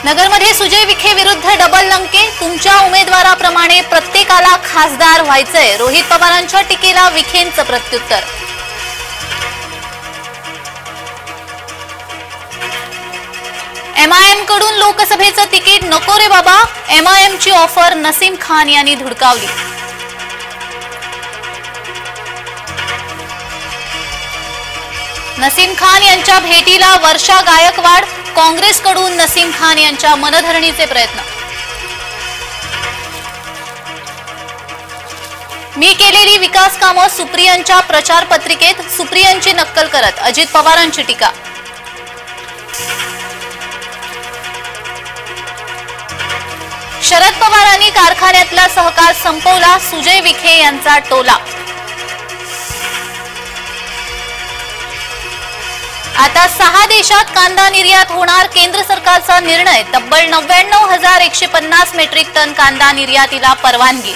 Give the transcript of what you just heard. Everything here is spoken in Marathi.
नगरमध्ये सुजय विखे विरुद्ध डबल लंके, तुमच्या उमेदवाराप्रमाणे प्रत्येकाला खासदार व्हायचंय, रोहित पवारांच्या टीकेला विखेंचं प्रत्युत्तर. MIM कडून लोकसभेचं तिकीट नको रे बाबा, MIM ची ऑफर नसीम खान यांनी धुडकावली. नसीम खान यांच्या भेटीला वर्षा गायकवाड, काँग्रेसकडून नसीम खान यांच्या मनधरणीचे प्रयत्न. मी केलेली विकास कामं सुप्रियांच्या प्रचार पत्रिकेत, सुप्रियांची नक्कल करत अजित पवारांची टीका. शरद पवारांनी कारखान्यातला सहकार संपवला, सुजय विखे यांचा टोला. आता 6 देशात कांदा निर्यात होणार, केंद्र सरकारचा निर्णय. तब्बल 99,150 मेट्रिक टन कांदा निर्यातीला परवानगी.